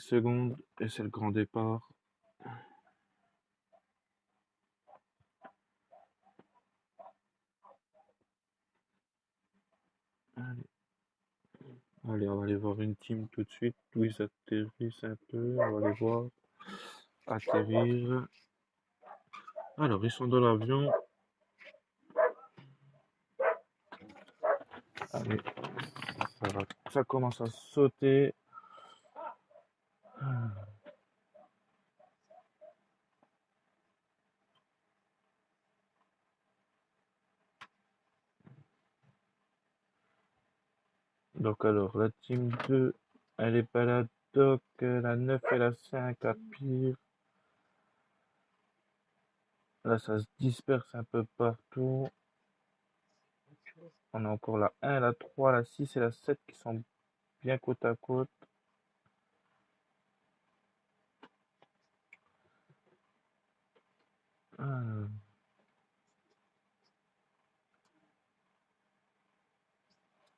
secondes et c'est le grand départ. Allez. Allez, on va aller voir une team tout de suite où ils atterrissent un peu. On va les voir atterrir. Alors, ils sont dans l'avion. Allez, ça commence à sauter. Donc, alors, la team 2, elle est pas là. Donc, la 9 et la 5, la pire. Là, ça se disperse un peu partout. On a encore la 1, la 3, la 6 et la 7 qui sont bien côte à côte. Ah.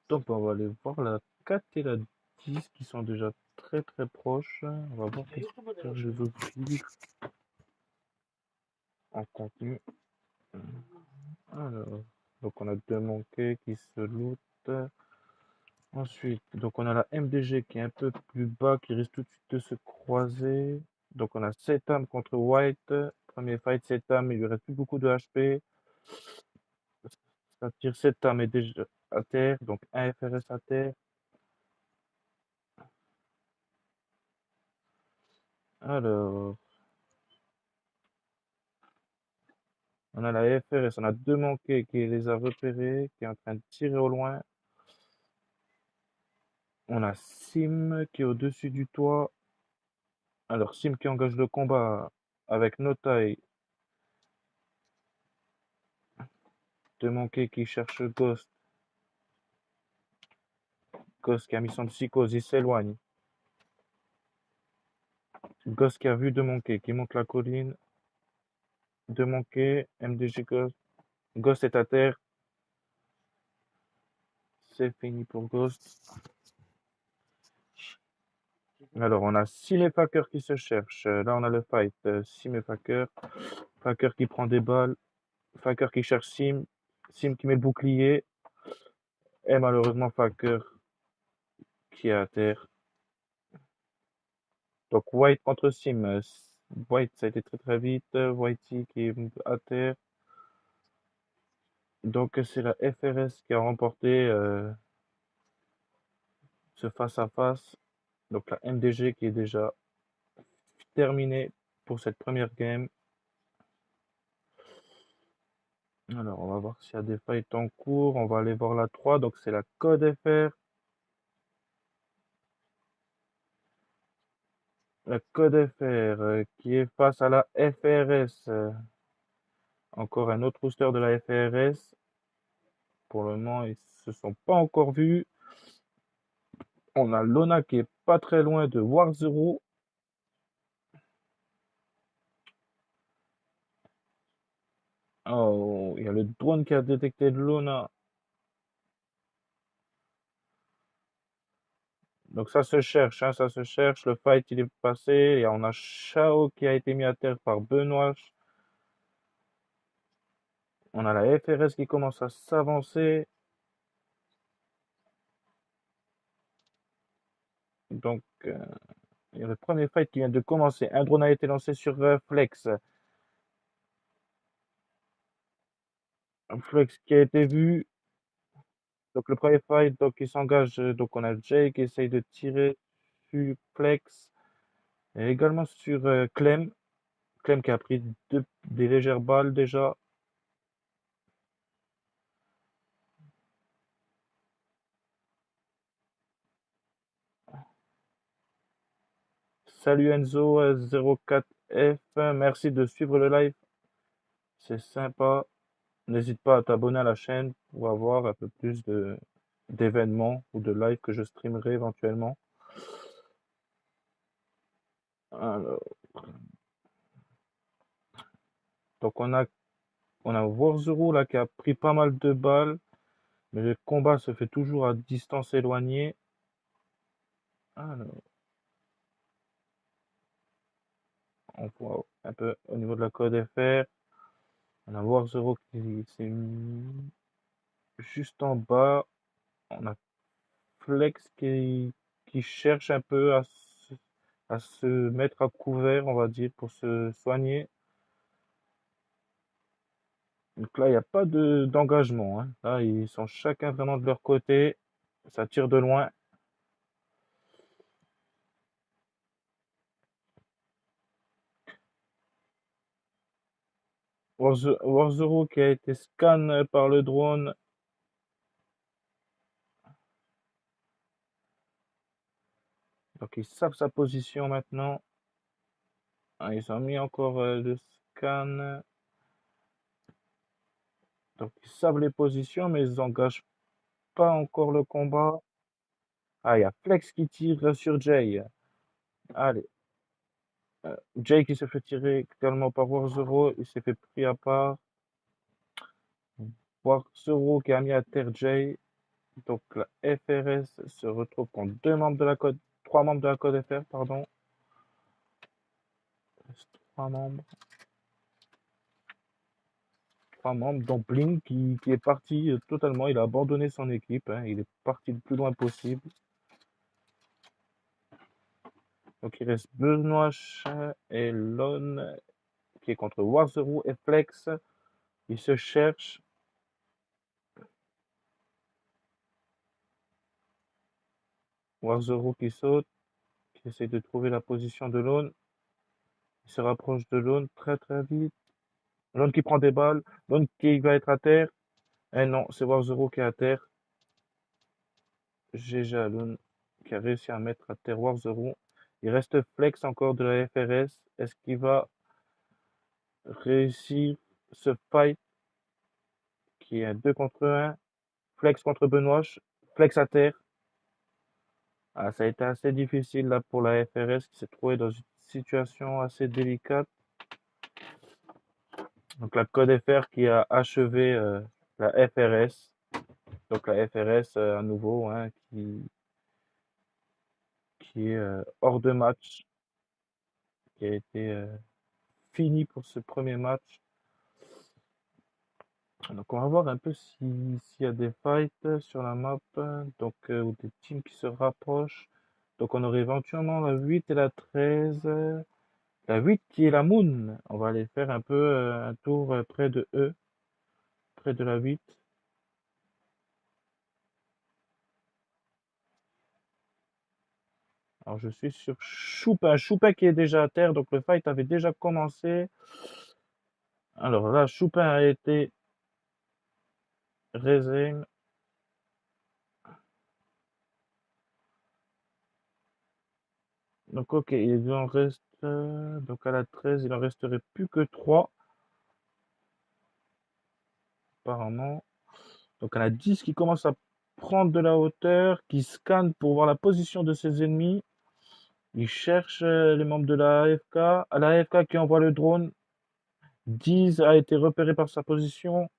Donc, on va aller voir la 4 et la 10 qui sont déjà très très proches. On va voir qu'est-ce que je veux offrir en contenu. Alors, donc on a deux manqués qui se lootent. Ensuite, donc on a la MDG qui est un peu plus bas, qui risque tout de suite de se croiser. Donc on a Setam contre White. Premier fight, Setam, il lui reste plus beaucoup de HP. Ça tire Setam est déjà à terre, donc un FRS à terre. Alors, on a la FRS, on a deux manqués qui les a repérés, qui est en train de tirer au loin. On a Sim qui est au-dessus du toit. Alors, Sim qui engage le combat avec Notai. Deux manqués qui cherche Ghost. Ghost qui a mis son psychose, il s'éloigne. Ghost qui a vu deux manqués, qui monte la colline. Deux manqués, MDG Ghost. Ghost est à terre. C'est fini pour Ghost. Alors, on a Sim et Faker qui se cherchent. Là, on a le fight. Sim et Faker. Faker qui prend des balles. Faker qui cherche Sim. Sim qui met le bouclier. Et malheureusement, Faker qui est à terre. Donc, White contre Sim. White, ça a été très très vite. Whitey qui est à terre. Donc, c'est la FRS qui a remporté ce face-à-face. Donc, la MDG qui est déjà terminée pour cette première game. Alors, on va voir s'il y a des fights en cours. On va aller voir la 3. Donc, c'est la Code FR. La Code FR qui est face à la FRS. Encore un autre booster de la FRS. Pour le moment, ils se sont pas encore vus. On a Lona qui est pas très loin de War Zero. Oh, il y a le drone qui a détecté Lona. Donc ça se cherche, hein, ça se cherche. Le fight il est passé. Et on a Shao qui a été mis à terre par Benoît. On a la FRS qui commence à s'avancer. Donc il y a le premier fight qui vient de commencer. Un drone a été lancé sur Flex. Un Flex qui a été vu. Donc le premier fight, donc il s'engage. Donc on a Jay qui essaye de tirer sur Flex. Et également sur Clem. Clem qui a pris des légères balles déjà. Salut Enzo 04F, merci de suivre le live, c'est sympa. N'hésite pas à t'abonner à la chaîne pour avoir un peu plus d'événements ou de live que je streamerai éventuellement. Alors, donc on a Warzero là qui a pris pas mal de balles, mais le combat se fait toujours à distance éloignée. Alors, On voit un peu au niveau de la code FR. On a War Zero qui s'est mis juste en bas. On a Flex qui cherche un peu à se mettre à couvert, on va dire, pour se soigner. Donc là, il n'y a pas d'engagement, hein. Là, ils sont chacun vraiment de leur côté. Ça tire de loin. Warzero qui a été scan par le drone. Donc ils savent sa position maintenant. Ah, ils ont mis encore le scan. Donc ils savent les positions, mais ils n'engagent pas encore le combat. Ah, il y a Flex qui tire sur Jay. Allez. Jay qui se fait tirer également par Warzero. Il s'est fait pris à part. Warzero qui a mis à terre Jay. Donc la FRS se retrouve contre trois membres de la code FR, pardon. Trois membres. Trois membres, dont Blink qui est parti totalement. Il a abandonné son équipe, hein. Il est parti le plus loin possible. Donc il reste Benoît et Lone qui est contre Warzero et Flex. Ils se cherchent. Warzero qui saute, qui essaie de trouver la position de Lone. Il se rapproche de Lone très très vite. Lone qui prend des balles. Lone qui va être à terre. Eh non, c'est Warzero qui est à terre. GG à Lone qui a réussi à mettre à terre Warzero. Il reste Flex encore de la FRS. Est-ce qu'il va réussir ce fight qui est un 2 contre 1? Flex contre Benoît. Flex à terre. Ah, ça a été assez difficile là pour la FRS qui s'est trouvée dans une situation assez délicate. Donc la Code FR qui a achevé la FRS. Donc la FRS à nouveau, hein, qui est hors de match, qui a été fini pour ce premier match. Donc on va voir un peu s'il y a des fights sur la map, donc ou des teams qui se rapprochent. Donc on aurait éventuellement la 8 et la 13. La 8 qui est la Moon. On va aller faire un peu un tour près de eux, près de la 8. Alors je suis sur Choupa. Choupa qui est déjà à terre, donc le fight avait déjà commencé. Alors là, Choupa a été Rezem. Donc ok, il en reste donc à la 13, il en resterait plus que 3 apparemment. Donc à la 10 qui commence à prendre de la hauteur, qui scanne pour voir la position de ses ennemis. Il cherche les membres de la AFK. À la AFK qui envoie le drone. 10 a été repéré par sa position.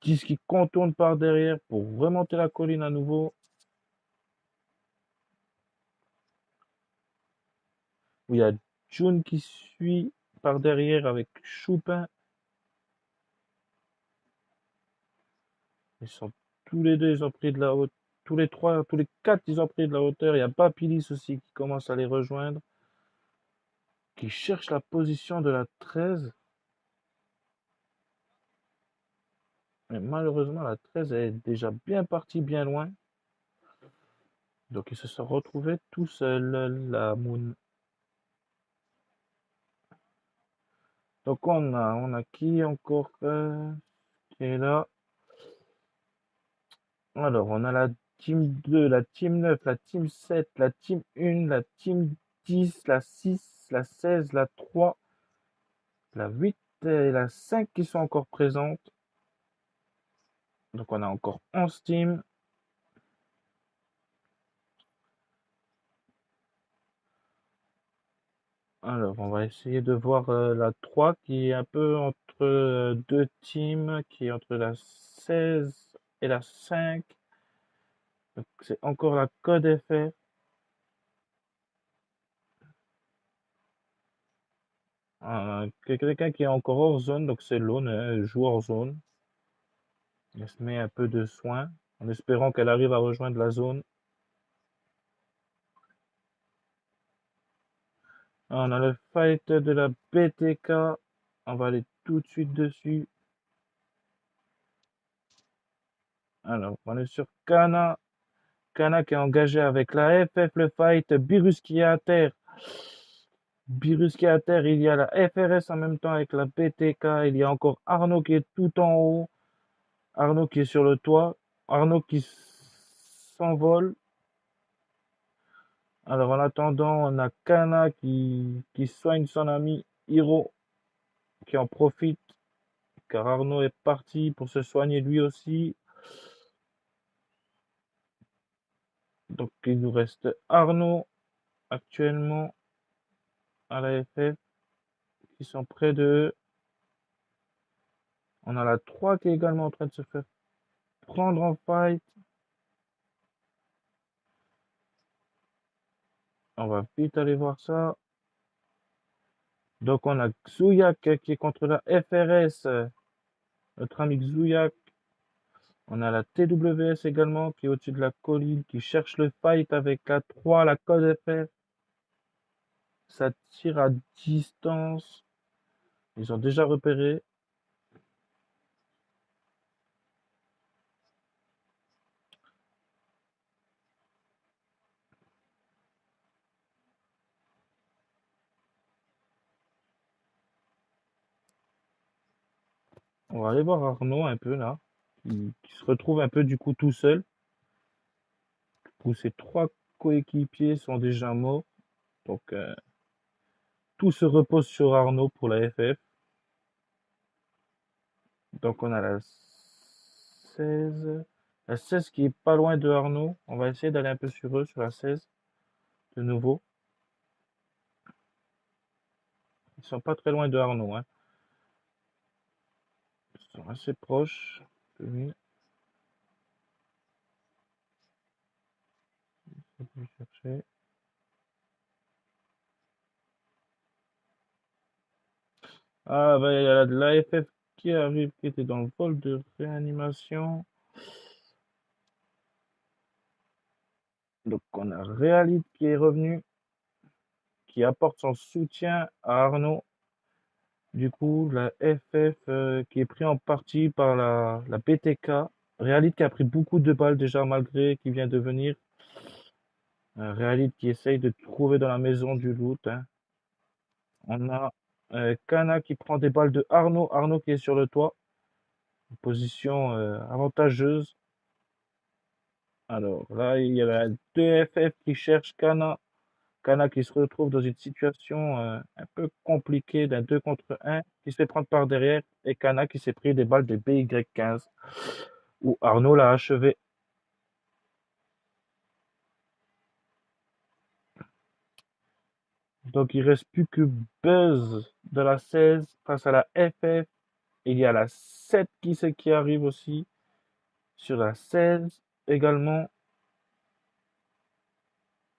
10 qui contourne par derrière pour remonter la colline à nouveau. Il y a June qui suit par derrière avec Choupin. Ils sont tous les deux, ils ont pris de la hauteur. Tous les trois, tous les quatre, ils ont pris de la hauteur. Il y a Papilis aussi qui commence à les rejoindre. Qui cherche la position de la 13. Mais malheureusement, la 13 est déjà bien partie, bien loin. Donc ils se sont retrouvés tout seuls, la Moon. Donc on a qui encore qui est là? Alors, on a la team 2, la team 9, la team 7, la team 1, la team 10, la 6, la 16, la 3, la 8 et la 5 qui sont encore présentes. Donc, on a encore 11 teams. Alors, on va essayer de voir la 3 qui est un peu entre deux teams, qui est entre la 16 et la 5. Donc, c'est encore la code FR. Quelqu'un qui est encore hors zone, donc c'est Lone, hein, elle joue hors zone. Elle se met un peu de soin en espérant qu'elle arrive à rejoindre la zone. On a le fight de la BTK. On va aller tout de suite dessus. Alors, on est sur Kana. Kana qui est engagé avec la FF, le fight. Birus qui est à terre. Birus qui est à terre. Il y a la FRS en même temps avec la BTK. Il y a encore Arnaud qui est tout en haut. Arnaud qui est sur le toit. Arnaud qui s'envole. Alors, en attendant, on a Kana qui soigne son ami Hiro, qui en profite, car Arnaud est parti pour se soigner lui aussi. Donc, il nous reste Arnaud actuellement à la FF, qui sont près de eux. On a la 3 qui est également en train de se faire prendre en fight. On va vite aller voir ça. Donc, on a Xouyak qui est contre la FRS, notre ami Xouyak. On a la TWS également qui est au-dessus de la colline, qui cherche le fight avec la 3, la code FR. Ça tire à distance. Ils ont déjà repéré. On va aller voir Arnaud un peu là, qui se retrouve un peu du coup tout seul, où ses 3 coéquipiers sont déjà morts. Donc tout se repose sur Arnaud pour la FF. Donc on a la 16. La 16 qui est pas loin de Arnaud. On va essayer d'aller un peu sur eux, sur la 16, de nouveau. Ils sont pas très loin de Arnaud, hein. Ils sont assez proches de lui. On peut chercher. Ah bah il y a de l'AFF qui arrive, qui était dans le vol de réanimation. Donc on a Realit qui est revenu, qui apporte son soutien à Arnaud. Du coup, la FF qui est pris en partie par la BTK. Realit qui a pris beaucoup de balles déjà malgré qu'il vient de venir. Realit qui essaye de trouver dans la maison du loot, hein. On a Kana qui prend des balles de Arnaud. Arnaud qui est sur le toit. Position avantageuse. Alors là, il y a la 2FF qui cherche Kana. Kana qui se retrouve dans une situation un peu compliquée d'un 2 contre 1, qui se fait prendre par derrière, et Kana qui s'est pris des balles de BY15, où Arnaud l'a achevé. Donc il reste plus que Buzz de la 16 face à la FF. Il y a la 7 qui arrive aussi sur la 16 également.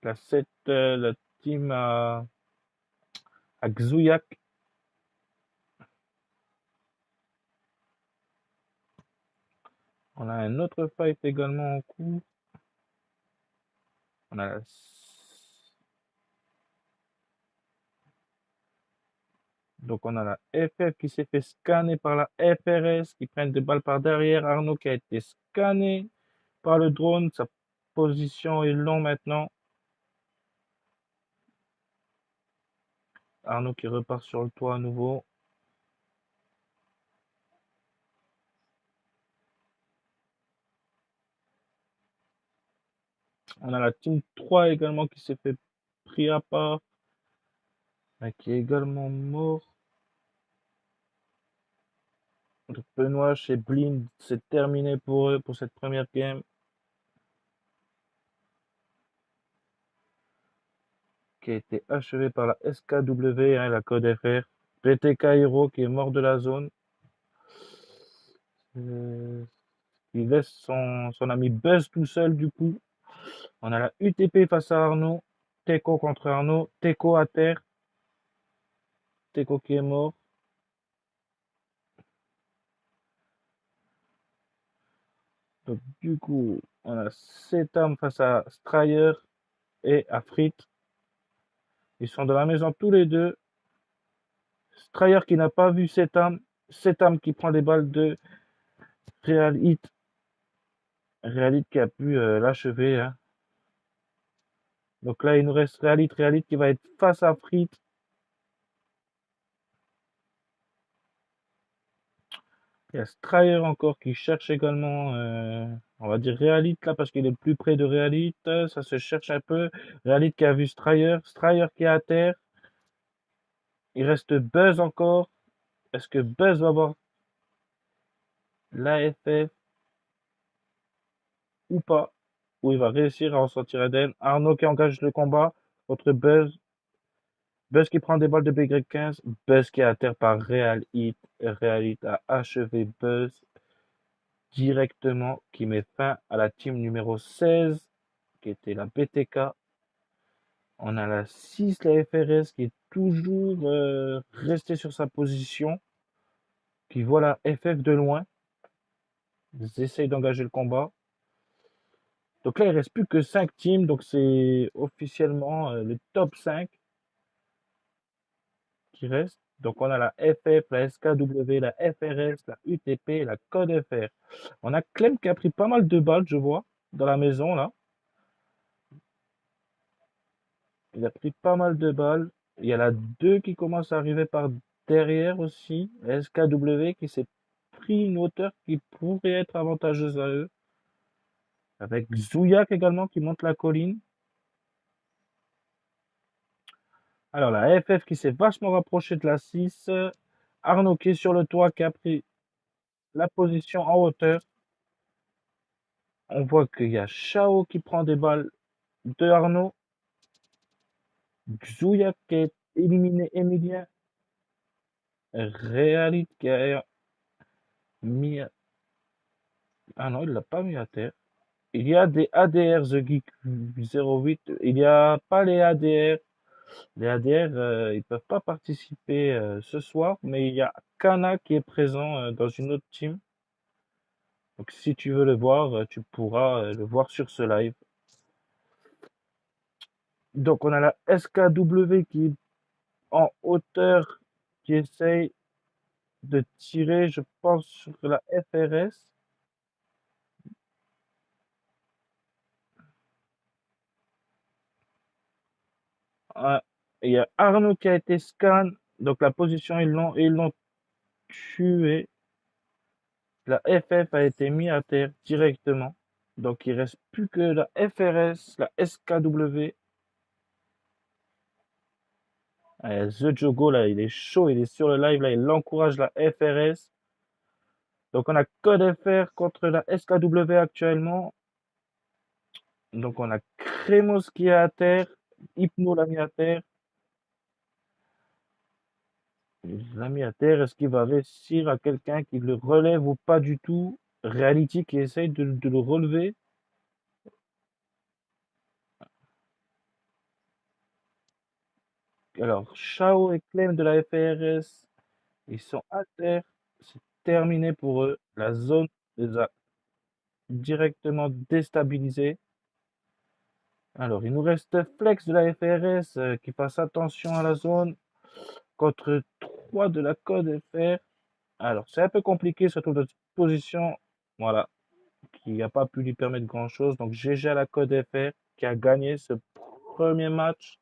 La 7, la team à Xouyak. On a un autre fight également en cours. On a la Donc on a la FF qui s'est fait scanner par la FRS, qui prennent des balles par derrière. Arnaud qui a été scanné par le drone. Sa position est longue maintenant. Arnaud qui repart sur le toit à nouveau. On a la team 3 également qui s'est fait pris à part, qui est également mort. Donc Benoît chez Blind, c'est terminé pour eux pour cette première game. Qui a été achevée par la SKW, hein, la code FR. BTK Hero qui est mort de la zone. Il laisse son ami Buzz tout seul du coup. On a la UTP face à Arnaud. Teco contre Arnaud. Teco à terre. Azteco qui est mort. Donc, du coup, on a Setam face à Strayer et à Fritz. Ils sont dans la maison tous les deux. Strayer qui n'a pas vu Setam. Setam qui prend les balles de Real Hit. Real Hit qui a pu l'achever, hein. Donc là, il nous reste Real Hit qui va être face à Fritz. Il y a Strayer encore qui cherche également, on va dire Realit là parce qu'il est plus près de Realit. Ça se cherche un peu. Realit qui a vu Strayer. Strayer qui est à terre. Il reste Buzz encore. Est-ce que Buzz va avoir l'AFF ou pas? Ou il va réussir à en sortir indemne? Arnaud qui engage le combat contre Buzz. Buzz qui prend des balles de BY15. Buzz qui est à terre par Realit. Realit a achevé Buzz directement, qui met fin à la team numéro 16, qui était la BTK. On a la 6, la FRS, qui est toujours restée sur sa position, qui voit la FF de loin. Ils essayent d'engager le combat. Donc là, il ne reste plus que 5 teams, donc c'est officiellement le top 5 qui reste. Donc on a la FF, la SKW, la FRS, la UTP, la Code FR. On a Clem qui a pris pas mal de balles, je vois, dans la maison là. Il a pris pas mal de balles. Il y a la 2 qui commence à arriver par derrière aussi. La SKW qui s'est pris une hauteur qui pourrait être avantageuse à eux. Avec Zouyak également qui monte la colline. Alors la FF qui s'est vachement rapprochée de la 6. Arnaud qui est sur le toit qui a pris la position en hauteur. On voit qu'il y a Chao qui prend des balles de Arnaud. Zouyak qui a éliminé Emilien. Realit qui a mis... Ah non, il l'a pas mis à terre. Il y a des ADR The Geek 08. Il n'y a pas les ADR. Les ADR, ils peuvent pas participer ce soir, mais il y a Kana qui est présent dans une autre team. Donc si tu veux le voir, tu pourras le voir sur ce live. Donc on a la SKW qui est en hauteur, qui essaye de tirer, je pense, sur la FRS. Ah, il y a Arnaud qui a été scan. Donc la position, ils l'ont tué. La FF a été mise à terre directement. Donc il reste plus que la FRS, la SKW. The Jogo là, il est chaud, il est sur le live là, il encourage la FRS. Donc on a Code FR contre la SKW actuellement. Donc on a Kremos qui est à terre, Hypno l'a mis à terre. Il l'a mis à terre, est-ce qu'il va réussir à quelqu'un qui le relève ou pas du tout? Reality qui essaye de le relever. Alors, Chao et Clem de la FRS, ils sont à terre. C'est terminé pour eux. La zone les a directement déstabilisés. Alors, il nous reste Flex de la FRS qui fasse attention à la zone contre 3 de la Code FR. Alors, c'est un peu compliqué, surtout dans cette position. Voilà, qui n'a pas pu lui permettre grand-chose. Donc, GG à la Code FR qui a gagné ce premier match.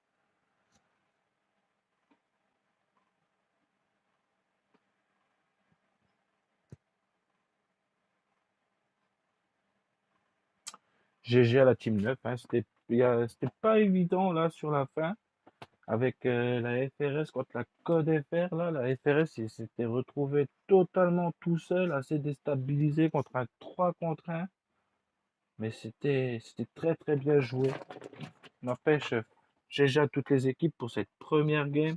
GG à la Team 9. Hein. C'était pas évident là sur la fin avec la FRS contre la Code FR. Là, la FRS il s'était retrouvé totalement tout seul, assez déstabilisé contre un 3 contre 1. Mais c'était très très bien joué. N'empêche, GG à toutes les équipes pour cette première game.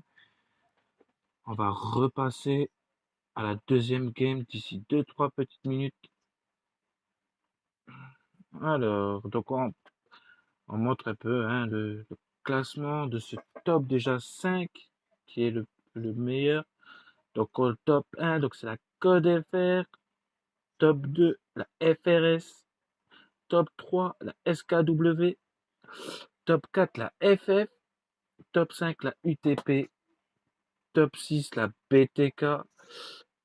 On va repasser à la deuxième game d'ici 2-3 petites minutes. Alors, donc on montre un peu hein, le classement de ce top déjà 5 qui est le meilleur. Donc au top 1, donc c'est la Code FR. Top 2, la FRS. Top 3, la SKW. Top 4, la FF. Top 5, la UTP. Top 6, la BTK.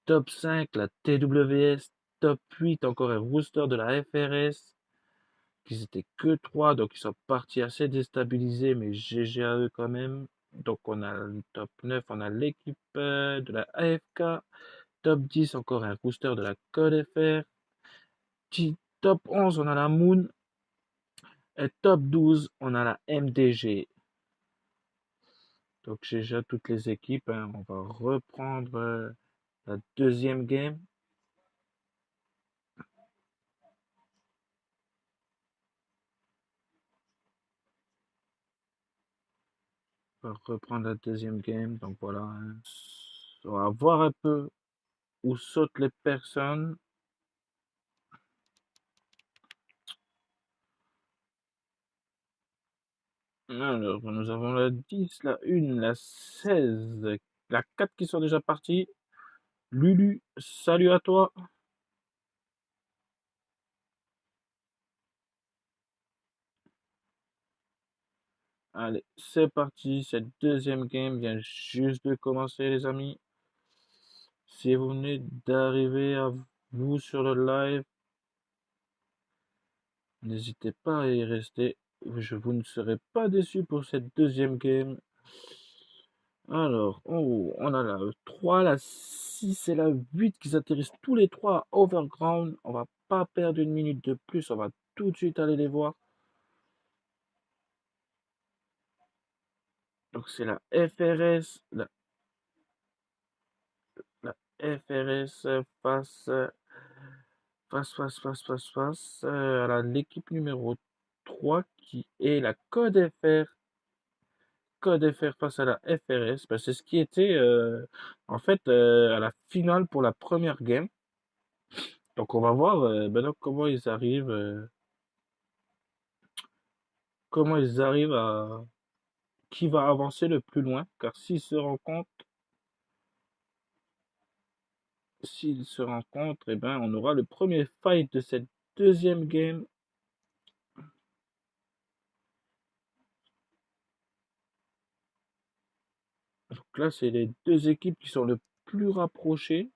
Top 5, la TWS. Top 8, encore un rooster de la FRS. Qu'ils étaient que 3, donc ils sont partis assez déstabilisés, mais GG à eux quand même. Donc on a le top 9, on a l'équipe de la AFK. Top 10, encore un rooster de la Code FR. Top 11, on a la Moon. Et top 12, on a la MDG. Donc j'ai déjà toutes les équipes, hein. On va reprendre la deuxième game. On va reprendre la deuxième game. Donc voilà, hein. On va voir un peu où sautent les personnes. Alors, nous avons la 10, la 1, la 16, la 4 qui sont déjà partis. Lulu, salut à toi. Allez, c'est parti. Cette deuxième game vient juste de commencer, les amis. Si vous venez d'arriver à vous sur le live, n'hésitez pas à y rester. Vous ne serez pas déçus pour cette deuxième game. Alors, oh, on a la 3, la 6 et la 8 qui atterrissent tous les trois à Overground. On va pas perdre une minute de plus. On va tout de suite aller les voir. Donc, c'est la FRS. La FRS face à l'équipe numéro 3 qui est la Code FR. Code FR face à la FRS. Ben, c'est ce qui était en fait à la finale pour la première game. Donc on va voir donc, comment ils arrivent à qui va avancer le plus loin. Car s'ils se rencontrent, eh ben, on aura le premier fight de cette deuxième game. Donc là, c'est les deux équipes qui sont le plus rapprochées.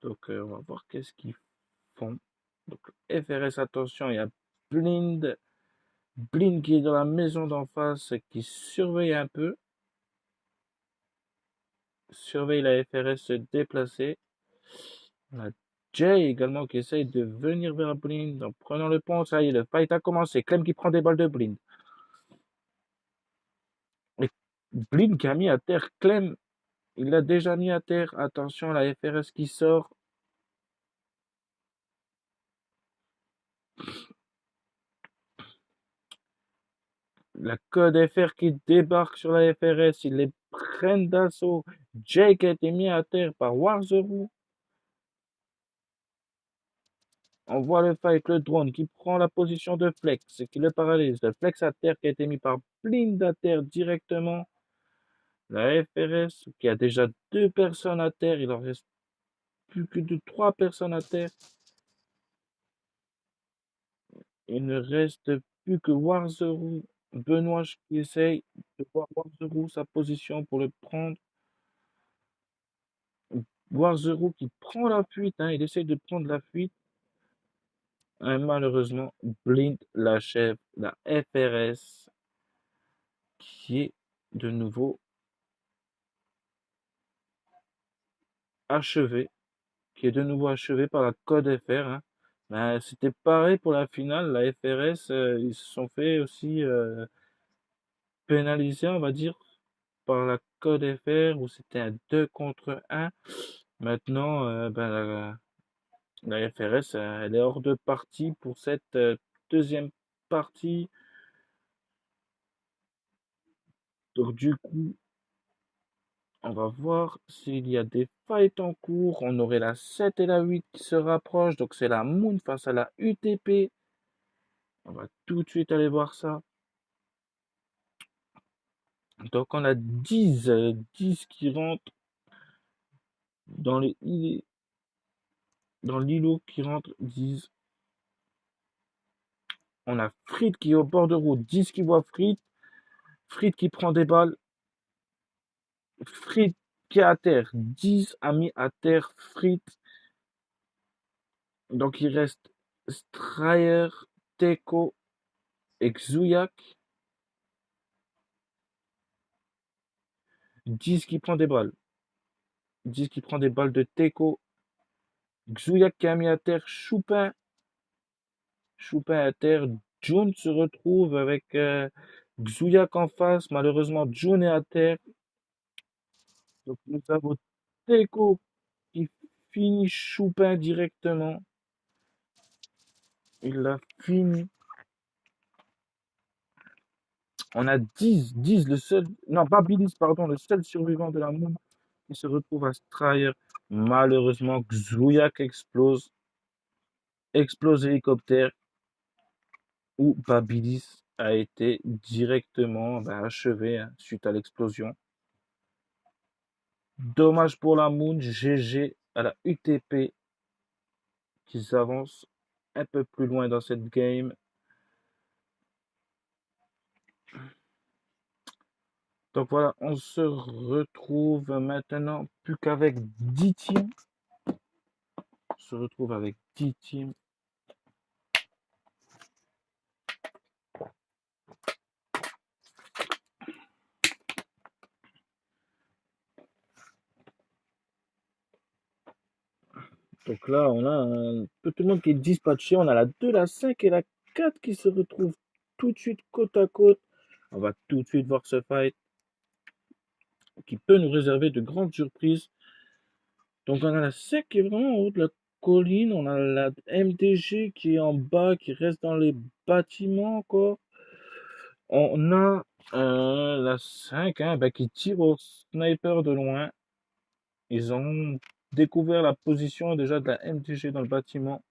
Donc on va voir qu'est-ce qu'ils font. Donc FRS, attention, il y a Blind. Blind qui est dans la maison d'en face, qui surveille un peu. Surveille la FRS se déplacer. On a Jay également qui essaye de venir vers Blind en prenant le pont. Ça y est, le fight a commencé. Clem qui prend des balles de Blind. Et Blind qui a mis à terre Clem. Il l'a déjà mis à terre. Attention, la FRS qui sort. La Code FR qui débarque sur la FRS. Ils les prennent d'assaut. Jake a été mis à terre par Warzeroo. On voit le fight, le drone qui prend la position de Flex et qui le paralyse. Le Flex à terre qui a été mis par Blind à terre directement. La FRS qui a déjà deux personnes à terre. Il en reste plus que de trois personnes à terre. Il ne reste plus que Warzeroo. Benoît qui essaye de voir Warzeroo sa position pour le prendre. Warzeroo qui prend la fuite, hein, il essaye de prendre la fuite. Et malheureusement, Blind l'achève. La FRS qui est de nouveau achevée. Qui est de nouveau achevée par la Code FR, hein. Ben, c'était pareil pour la finale. La FRS, ils se sont fait aussi pénaliser, on va dire, par la Code FR où c'était un 2 contre 1. Maintenant, ben, la FRS, elle est hors de partie pour cette deuxième partie. Donc du coup, on va voir s'il y a des fights en cours. On aurait la 7 et la 8 qui se rapprochent. Donc c'est la Moon face à la UTP. On va tout de suite aller voir ça. Donc on a 10 qui rentrent dans les dans l'îlot qui rentrent 10. On a Frites qui est au bord de route, 10 qui voit Frites. Frites qui prend des balles. Frites qui est à terre, 10 amis à terre. Frites. Donc il reste Strayer, Teko et Xouyak. 10 qui prend des balles. 10 qui prend des balles de Teko. Xouyak qui a mis à terre Choupin. Choupin à terre. June se retrouve avec Xouyak en face. Malheureusement, June est à terre. Donc nous avons Teko qui finit Choupin directement. Il l'a fini. On a 10, le seul, non, pas Babilis, pardon, le seul survivant de la moon qui se retrouve à se trahir. Malheureusement, Xouyak explose l'hélicoptère où Babilis a été directement achevé hein, suite à l'explosion. Dommage pour la moon, GG à la UTP qui s'avance un peu plus loin dans cette game. Donc voilà, on se retrouve maintenant plus qu'avec 10 teams. On se retrouve avec 10 teams. Donc là, on a un peu tout le monde qui est dispatché. On a la 2, la 5 et la 4 qui se retrouvent tout de suite côte à côte. On va tout de suite voir ce fight qui peut nous réserver de grandes surprises. Donc on a la 5 qui est vraiment en haut de la colline. On a la MDG qui est en bas, qui reste dans les bâtiments encore. On a la 5 hein, qui tire au sniper de loin. Ils ont découvert la position déjà de la MDG dans le bâtiment.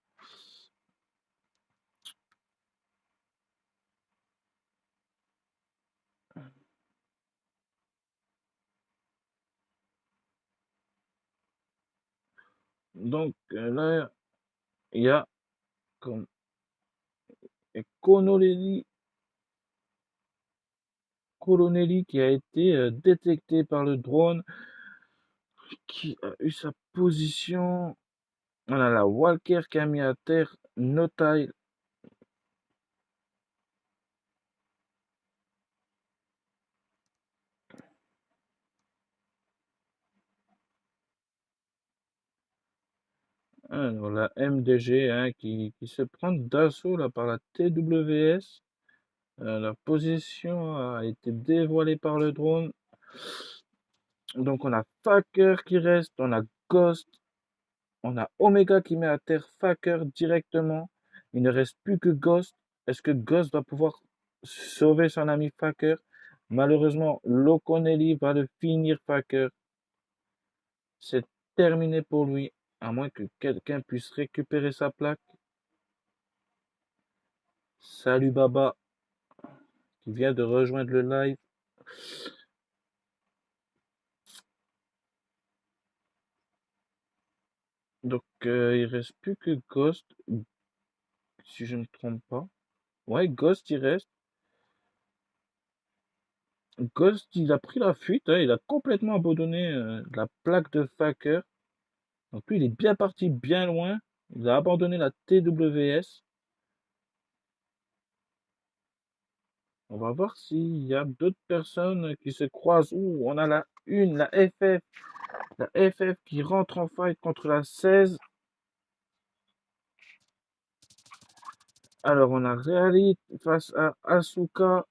Donc là, il y a comme Colonelli qui a été détecté par le drone, qui a eu sa position. On a la Walker qui a mis à terre Notile. Alors, la MDG hein, qui se prend d'assaut là, par la TWS. La position a été dévoilée par le drone. Donc on a Faker qui reste, on a Ghost, on a Omega qui met à terre Faker directement. Il ne reste plus que Ghost. Est-ce que Ghost va pouvoir sauver son ami Faker? Malheureusement, Loconelli va le finir Faker. C'est terminé pour lui, à moins que quelqu'un puisse récupérer sa plaque. Salut Baba, qui vient de rejoindre le live. Donc, il reste plus que Ghost, si je ne me trompe pas. Ouais, Ghost, il reste. Ghost, il a pris la fuite, hein, il a complètement abandonné la plaque de Faker. Donc lui, il est bien parti bien loin. Il a abandonné la TWS. On va voir s'il y a d'autres personnes qui se croisent. Ouh, on a la FF. La FF qui rentre en fight contre la 16. Alors, on a Realit face à Asuka.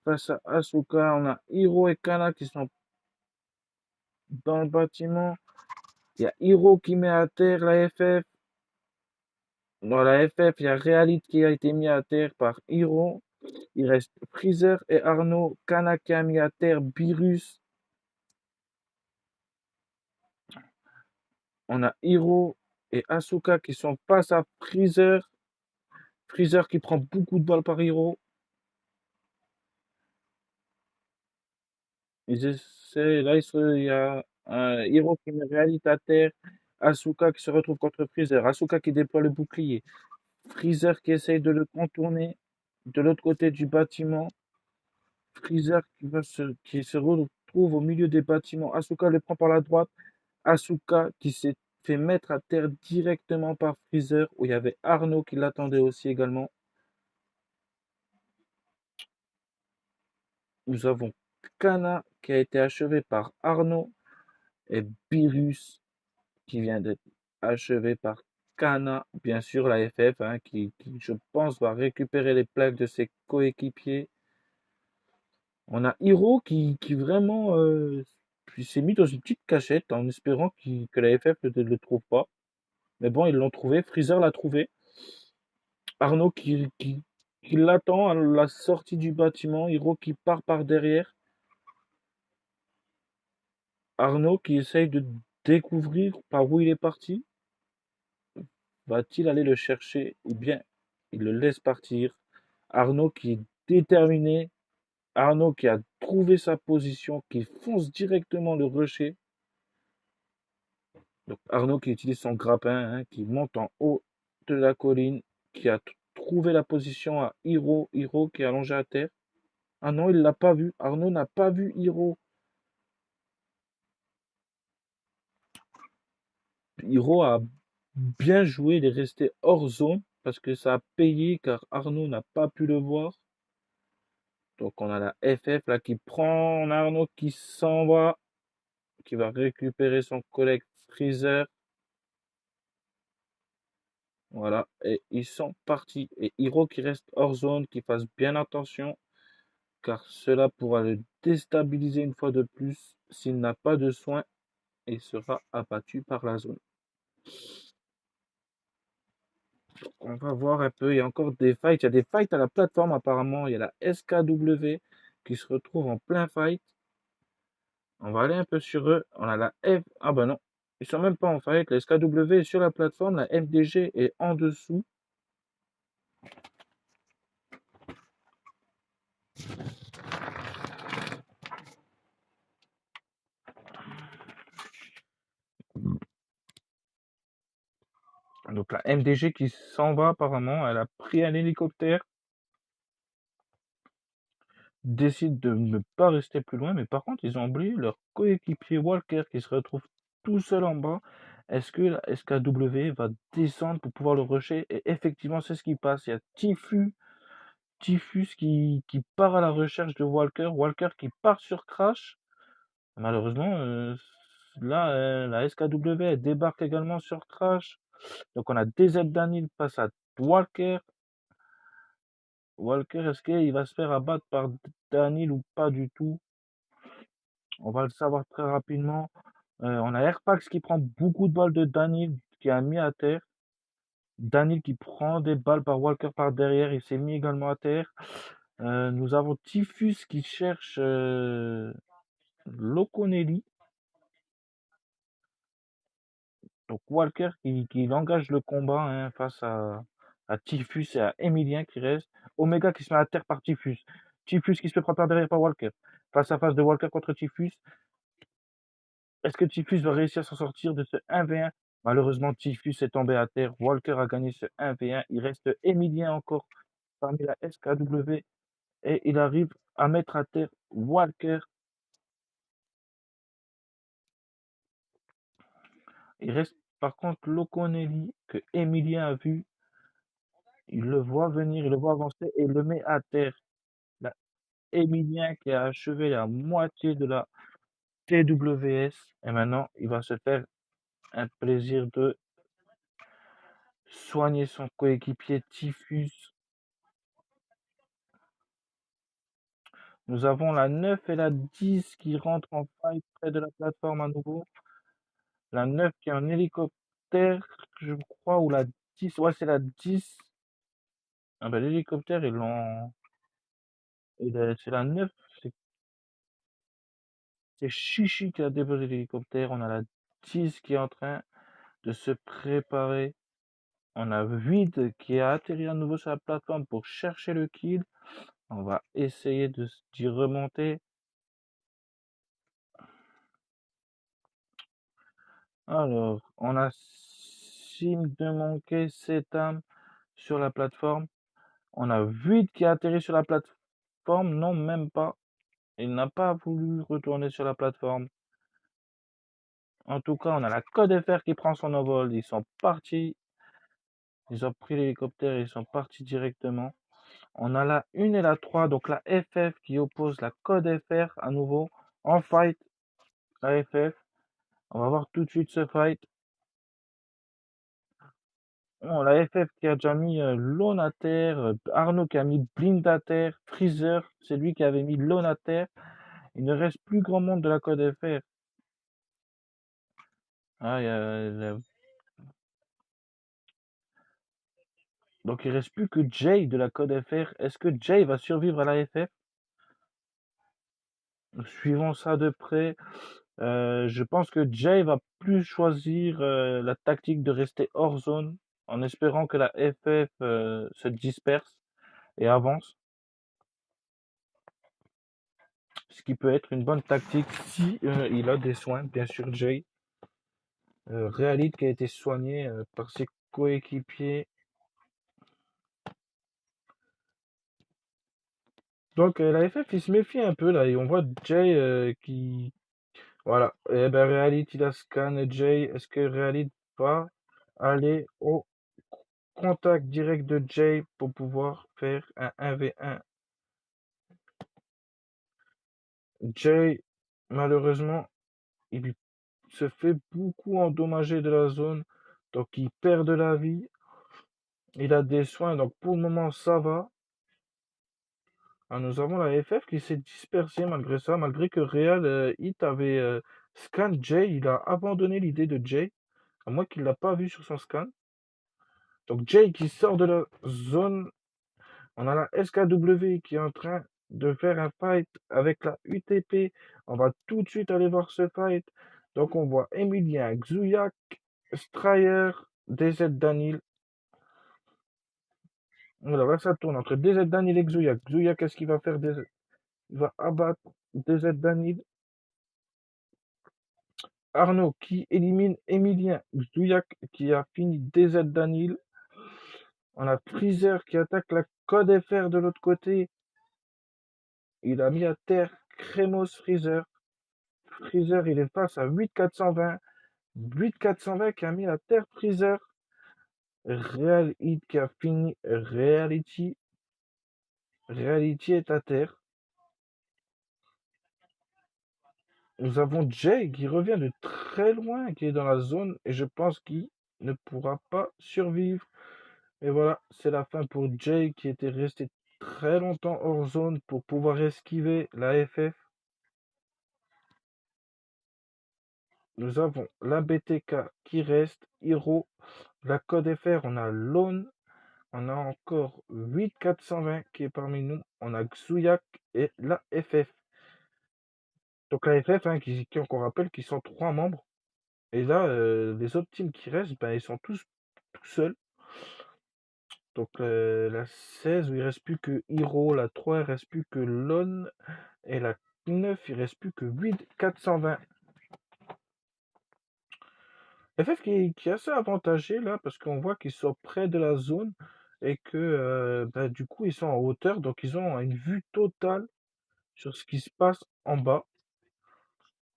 Face à Asuka, on a Hiro et Kana qui sont dans le bâtiment. Il y a Hiro qui met à terre la FF. Dans la FF, il y a Realit qui a été mis à terre par Hiro. Il reste Freezer et Arnaud. Kana qui a mis à terre Virus. On a Hiro et Asuka qui sont face à Freezer. Freezer qui prend beaucoup de balles par Hiro. Ils essaient, là, il y a un Hiro qui met réalité à terre. Asuka qui se retrouve contre Freezer. Asuka qui déploie le bouclier. Freezer qui essaye de le contourner de l'autre côté du bâtiment. Freezer qui se retrouve au milieu des bâtiments. Asuka le prend par la droite. Asuka qui s'est fait mettre à terre directement par Freezer, où il y avait Arnaud qui l'attendait aussi également. Nous avons Kana qui a été achevé par Arnaud et Beerus qui vient d'être achevé par Kana. Bien sûr, la FF hein, qui, je pense, va récupérer les plaques de ses coéquipiers. On a Hiro qui vraiment s'est mis dans une petite cachette en espérant que la FF ne le trouve pas. Mais bon, ils l'ont trouvé. Freezer l'a trouvé. Arnaud qui l'attend à la sortie du bâtiment. Hiro qui part par derrière. Arnaud qui essaye de découvrir par où il est parti. Va-t-il aller le chercher ou bien il le laisse partir? Arnaud qui est déterminé. Arnaud qui a trouvé sa position, qui fonce directement le rusher. Donc Arnaud qui utilise son grappin, hein, qui monte en haut de la colline, qui a trouvé la position à Hiro. Hiro qui est allongé à terre. Ah non, il l'a pas vu. Arnaud n'a pas vu Hiro. Hiro a bien joué, il est resté hors zone parce que ça a payé car Arnaud n'a pas pu le voir. Donc on a la FF là qui prend Arnaud qui s'en va, qui va récupérer son collègue Freezer. Voilà, et ils sont partis. Et Hiro qui reste hors zone, qui fasse bien attention, car cela pourra le déstabiliser une fois de plus s'il n'a pas de soin et sera abattu par la zone. On va voir un peu, il y a encore des fights. Il y a des fights à la plateforme apparemment. Il y a la SKW qui se retrouve en plein fight. On va aller un peu sur eux. On a la F. Ah bah non, ils sont même pas en fight. La SKW est sur la plateforme, la MDG est en dessous. Donc la MDG qui s'en va apparemment, elle a pris un hélicoptère, décide de ne pas rester plus loin, mais par contre ils ont oublié leur coéquipier Walker qui se retrouve tout seul en bas. Est-ce que la SKW va descendre pour pouvoir le rusher? Et effectivement c'est ce qui passe. Il y a Typhus qui part à la recherche de Walker, Walker qui part sur Crash. Malheureusement, là, la SKW elle débarque également sur Crash. Donc on a DZ Daniel face à Walker. Walker, est-ce qu'il va se faire abattre par Daniel ou pas du tout? On va le savoir très rapidement. On a Airpax qui prend beaucoup de balles de Daniel, qui a mis à terre. Daniel qui prend des balles par Walker par derrière, il s'est mis également à terre. Nous avons Typhus qui cherche Loconelli. Donc Walker qui engage le combat hein, face à Typhus et à Emilien qui reste. Omega qui se met à terre par Typhus. Typhus qui se fait frapper par derrière par Walker. Face à face de Walker contre Typhus. Est-ce que Typhus va réussir à s'en sortir de ce 1v1? Malheureusement, Typhus est tombé à terre. Walker a gagné ce 1v1. Il reste Emilien encore parmi la SKW et il arrive à mettre à terre Walker. Il reste par contre Loconelli que Emilien a vu. Il le voit venir, il le voit avancer et il le met à terre. Là, Emilien qui a achevé la moitié de la TWS et maintenant il va se faire un plaisir de soigner son coéquipier Typhus. Nous avons la 9 et la 10 qui rentrent en fight près de la plateforme à nouveau. La 9 qui est en hélicoptère, je crois, ou la 10. Ouais, c'est la 10. Ah ben l'hélicoptère, ils l'ont. C'est la 9. C'est c'est Chichi qui a déposé l'hélicoptère. On a la 10 qui est en train de se préparer. On a 8 qui a atterri à nouveau sur la plateforme pour chercher le kill. On va essayer d'y remonter. Alors, on a Sim de Monkey, Setam sur la plateforme. On a 8 qui a atterri sur la plateforme. Non, même pas. Il n'a pas voulu retourner sur la plateforme. En tout cas, on a la Code FR qui prend son envol. Ils sont partis. Ils ont pris l'hélicoptère et ils sont partis directement. On a la 1 et la 3, donc la FF qui oppose la Code FR à nouveau en fight. La FF. On va voir tout de suite ce fight. Bon, la FF qui a déjà mis Lone à terre, Arnaud qui a mis Blind à terre, Freezer, c'est lui qui avait mis Lone à terre. Il ne reste plus grand monde de la Code FR. Ah, donc il reste plus que Jay de la Code FR. Est-ce que Jay va survivre à la FF? Suivons ça de près. Je pense que Jay va plus choisir la tactique de rester hors zone en espérant que la FF se disperse et avance. Ce qui peut être une bonne tactique si il a des soins, bien sûr, Jay. Realid qui a été soigné par ses coéquipiers. Donc la FF il se méfie un peu là et on voit Jay qui voilà. Et ben Realid il a scan Jay. Est-ce que Realid va aller au contact direct de Jay pour pouvoir faire un 1v1? Jay malheureusement il se fait beaucoup endommager de la zone donc il perd de la vie. Il a des soins donc pour le moment ça va. Ah, nous avons la FF qui s'est dispersée malgré ça, malgré que Real Hit avait scan Jay, il a abandonné l'idée de Jay, à moins qu'il ne l'a pas vu sur son scan. Donc Jay qui sort de la zone, on a la SKW qui est en train de faire un fight avec la UTP. On va tout de suite aller voir ce fight. Donc on voit Emilien, Xouyak, Strayer, DZ Danil. Alors là ça tourne entre DZ Danil et Xouyak. Xouyak, qu'est-ce qu'il va faire? Il va abattre DZ Danil. Arnaud qui élimine Emilien Xouyak qui a fini DZ Danil. On a Freezer qui attaque la Code FR de l'autre côté. Il a mis à terre Kremos Freezer. Freezer il est face à 8420. 8420 qui a mis à terre Freezer. Real Hit qui a fini Reality. Reality est à terre. Nous avons Jay qui revient de très loin, qui est dans la zone et je pense qu'il ne pourra pas survivre. Et voilà, c'est la fin pour Jay qui était resté très longtemps hors zone pour pouvoir esquiver la FF. Nous avons la BTK qui reste, Hiro, la Code FR, on a Lone, on a encore 8420 qui est parmi nous, on a Xouyak et la FF. Donc la FF, hein, qui encore rappelle qu'ils sont 3 membres. Et là, les autres teams qui restent, ben, ils sont tous tout seuls. Donc la 16 où il reste plus que Hiro, la 3 il reste plus que Lone et la 9 il reste plus que 8 420. FF qui est assez avantagé là parce qu'on voit qu'ils sont près de la zone et que bah, du coup ils sont en hauteur donc ils ont une vue totale sur ce qui se passe en bas.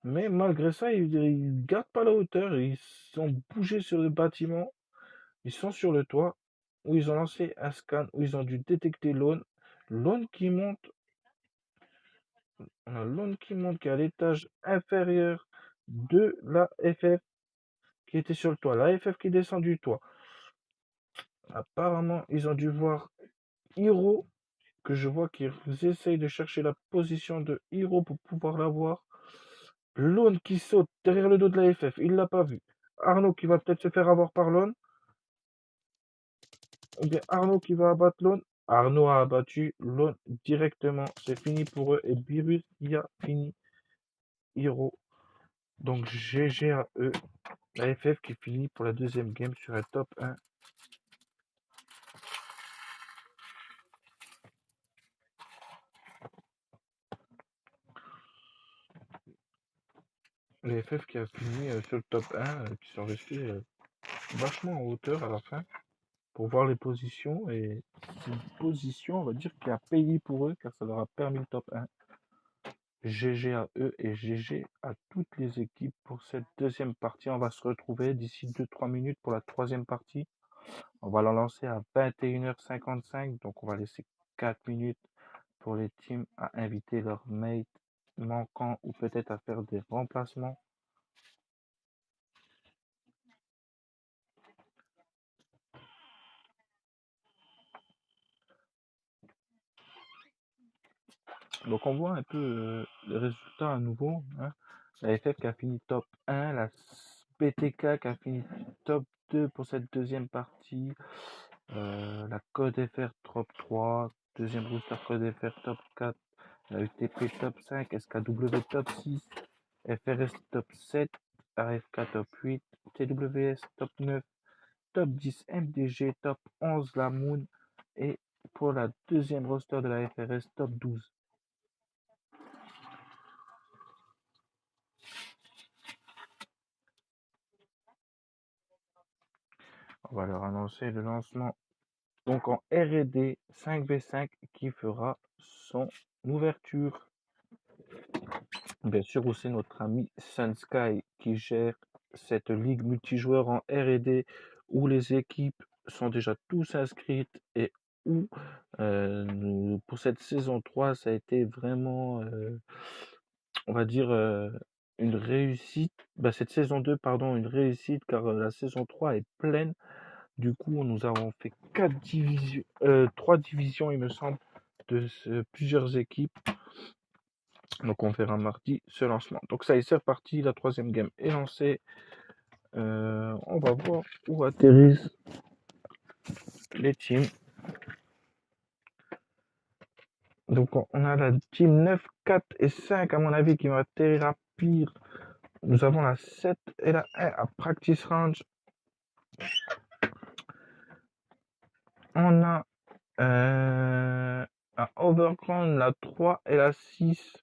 Mais malgré ça, ils gardent pas la hauteur, ils sont bougés sur le bâtiment, ils sont sur le toit où ils ont lancé un scan, où ils ont dû détecter l'aune. L'aune qui monte, on a l'aune qui monte qui est à l'étage inférieur de la FF qui était sur le toit. La FF qui descend du toit. Apparemment, ils ont dû voir Hiro, que je vois qu'ils essayent de chercher la position de Hiro pour pouvoir la voir. Lone qui saute derrière le dos de la FF, il l'a pas vu. Arnaud qui va peut-être se faire avoir par Lone. Ou bien Arnaud qui va abattre Lone. Arnaud a abattu Lone directement. C'est fini pour eux. Et Virus qui a fini Hiro. Donc GG à eux. La FF qui finit pour la deuxième game sur un top 1. Les FF qui a fini sur le top 1, qui sont restés vachement en hauteur à la fin pour voir les positions. Et c'est une position, on va dire, qui a payé pour eux car ça leur a permis le top 1. GG à eux et GG à toutes les équipes pour cette deuxième partie. On va se retrouver d'ici 2-3 minutes pour la troisième partie. On va la lancer à 21h55, donc on va laisser 4 minutes pour les teams à inviter leurs mates manquants ou peut-être à faire des remplacements. Donc on voit un peu les résultats à nouveau. Hein. La FF qui a fini top 1, la BTK qui a fini top 2 pour cette deuxième partie, la Code FR top 3, deuxième booster Code FR top 4, la UTP top 5, SKW top 6, FRS top 7, AFK top 8, TWS top 9, top 10 MDG, top 11 la Moon et pour la deuxième roster de la FRS top 12. On va leur annoncer le lancement donc en R&D 5v5 qui fera son ouverture. Bien sûr aussi notre ami Sunsky qui gère cette ligue multijoueur en R&D où les équipes sont déjà tous inscrites et où pour cette saison 3 ça a été vraiment on va dire une réussite. Cette saison 2 pardon, une réussite car la saison 3 est pleine. Du coup, nous avons fait 3 divisions, il me semble, de plusieurs équipes. Donc, on verra mardi ce lancement. Donc, ça y est, c'est reparti. La troisième game est lancée. On va voir où atterrissent les teams. Donc, on a la team 9, 4 et 5, à mon avis, qui va atterrir à pire. Nous avons la 7 et la 1 à Practice Range. On a à Overground la 3 et la 6.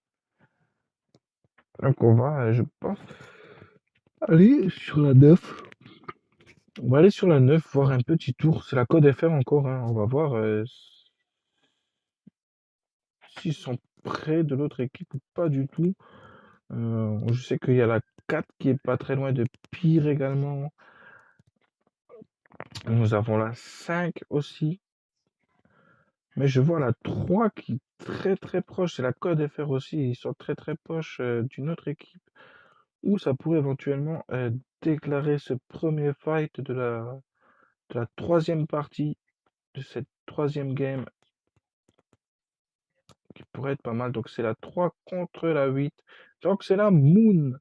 Donc on va, je pense, aller sur la 9. On va aller sur la 9, voir un petit tour. C'est la code FR encore. Hein. On va voir s'ils sont près de l'autre équipe ou pas du tout. Je sais qu'il y a la 4 qui est pas très loin de pire également. Nous avons la 5 aussi. Mais je vois la 3 qui est très très proche. C'est la code FR aussi. Ils sont très très proches d'une autre équipe. Où ça pourrait éventuellement déclarer ce premier fight de la troisième partie de cette troisième game qui pourrait être pas mal. Donc c'est la 3 contre la 8. Donc c'est la Moon.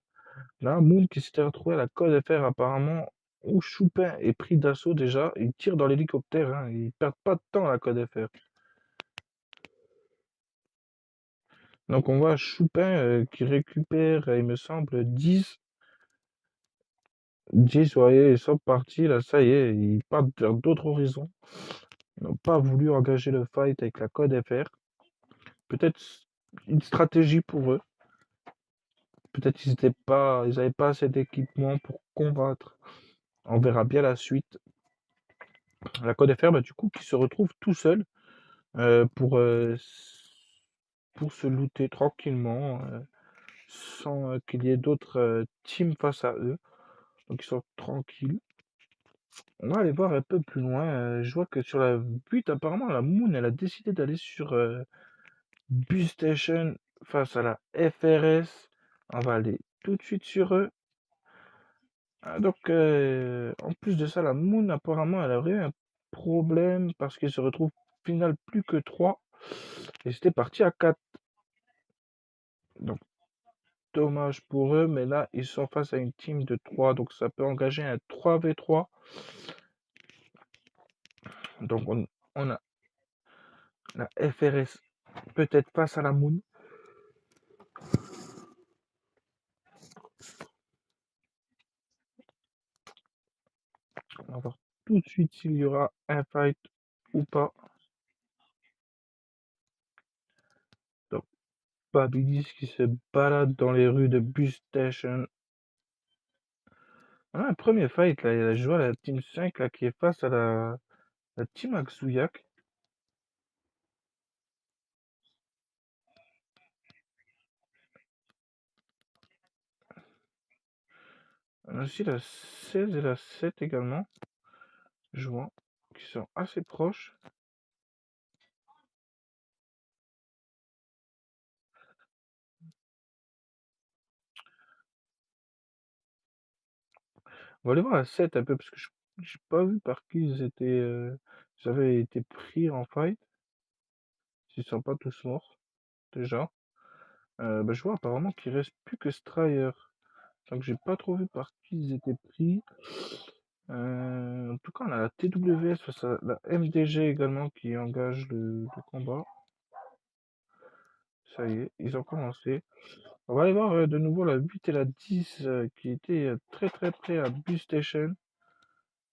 La Moon qui s'était retrouvée à la code FR apparemment où Choupin est pris d'assaut déjà. Il tire dans l'hélicoptère. Hein. Ils perdent pas de temps à la code FR. Donc on voit Choupin qui récupère, il me semble, 10. 10, voyez, ils sont partis. Là, ça y est, ils partent vers d'autres horizons. Ils n'ont pas voulu engager le fight avec la code FR. Peut-être une stratégie pour eux. Peut-être qu'ils n'avaient pas assez d'équipement pour combattre. On verra bien la suite. La Code FR, du coup, qui se retrouve tout seul pour se looter tranquillement, sans qu'il y ait d'autres teams face à eux. Donc ils sont tranquilles. On va aller voir un peu plus loin. Je vois que sur la butte, apparemment, la Moon, elle a décidé d'aller sur Bus Station face à la FRS. On va aller tout de suite sur eux. Donc, en plus de ça, la Moon, apparemment, elle aurait eu un problème parce qu'il se retrouve au final plus que 3. Et c'était parti à 4. Donc, dommage pour eux, mais là, ils sont face à une team de 3. Donc, ça peut engager un 3v3. Donc, on a la FRS peut-être face à la Moon. On va voir tout de suite s'il y aura un fight ou pas. Donc, Babilis qui se balade dans les rues de Bus Station On a un premier fight, là. Il a joué à la Team 5, là, qui est face à la Team Axouyak. On a aussi la 16 et la 7 également, je vois, qui sont assez proches. On va aller voir la 7 un peu, parce que j'ai pas vu par qui ils avaient été pris en fight, s'ils sont pas tous morts, déjà. Bah, je vois apparemment qu'il reste plus que Strier. Donc j'ai pas trop vu par qui ils étaient pris. En tout cas, on a la TWS face à la MDG également qui engage le combat. Ça y est, ils ont commencé. On va aller voir de nouveau la 8 et la 10 qui étaient très très près à Bus Station.